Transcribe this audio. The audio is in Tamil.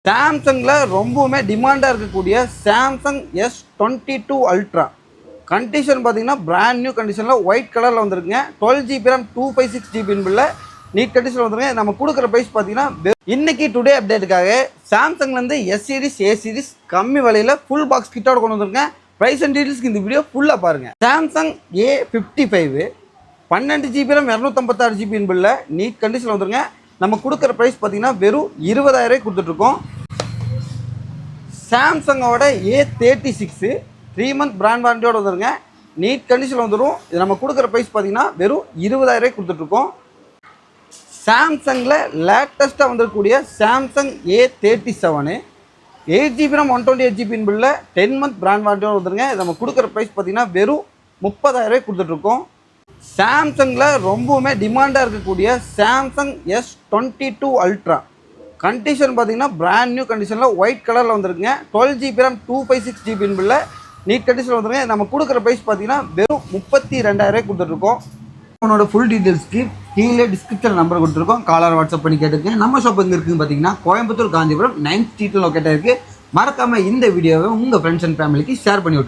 சாம்சங்கில் ரொம்பவுமே டிமாண்டாக இருக்கக்கூடிய சாம்சங் S22 அல்ட்ரா கண்டிஷன் பார்த்தீங்கன்னா பிராண்ட் நியூ கண்டிஷனில் ஒயிட் கலரில் வந்துருக்குங்க. 12GB RAM 256GB பில்ல நீட் கண்டிஷனில் வந்துருங்க. நம்ம கொடுக்குற ப்ரைஸ் பார்த்தீங்கன்னா இன்னைக்கு டுடே அப்டேட்டுக்காக சாம்சங்லேருந்து எஸ் சீரிஸ் ஏ சீரிஸ் கம்மி விலையில் ஃபுல் பாக்ஸ் கிட்டோட கொண்டு வந்துருக்கேன். ப்ரைஸ் அண்ட் டீட்டெயில்ஸ்க்கு இந்த வீடியோ ஃபுல்லாக பாருங்கள். Samsung A55 12GB RAM 256GB பில்ல நீட் கண்டிஷனில் வந்துருங்க. நம்ம கொடுக்குற ப்ரைஸ் பார்த்தீங்கன்னா வெறும் 20,000 கொடுத்துட்ருக்கோம். சாம்சங்கோட A36 3 மந்த் பிராண்ட் வாரண்டியோடு வந்துருங்க. நீட் கண்டிஷனில் வந்துடும். இது நம்ம கொடுக்குற ப்ரைஸ் பார்த்தீங்கன்னா வெறும் 20,000 கொடுத்துட்ருக்கோம். சாம்சங்கில் லேட்டஸ்ட்டாக வந்துருக்கக்கூடிய Samsung A37 8GB RAM 128GB பில்ல 10 மந்த் பிராண்ட் வாரண்டியோடு வந்துருங்க. இது நம்ம கொடுக்குற ப்ரைஸ் பார்த்தீங்கன்னா வெறும் 30,000 கொடுத்துட்ருக்கோம். சாம்சங்கில் ரொம்பவுமே டிமாண்டாக இருக்கக்கூடிய சாம்சங் S22 அல்ட்ரா கண்டிஷன் பார்த்தீங்கன்னா பிராண்ட் நியூ கண்டிஷனில் ஒயிட் கலரில் வந்துருக்குங்க. 12GB RAM 256GB பில்ல நீட் கண்டிஷனில் வந்துருங்க. நம்ம கொடுக்குற ப்ரைஸ் பார்த்தீங்கன்னா வெறும் 32,000 கொடுத்துட்ருக்கோம். உன்னோட ஃபுல் டீட்டெயில்ஸ்க்கு கீழே டிஸ்கிரிப்ஷன் நம்பர் கொடுத்துருக்கோம். காலர் வாட்ஸ்அப் பண்ணி கேட்டுருக்கேன். நம்ம ஷாப் எங்கே இருக்குதுன்னு பார்த்தீங்கன்னா கோயம்புத்தூர் காந்திபுரம் 9th ஸ்ட்ரீட்டில் லொக்கேட்டாக இருக்குது. மறக்காமல் இந்த வீடியோவை உங்கள் ஃப்ரெண்ட்ஸ் அண்ட் ஃபேமிலிக்கு ஷேர் பண்ணி விட்டு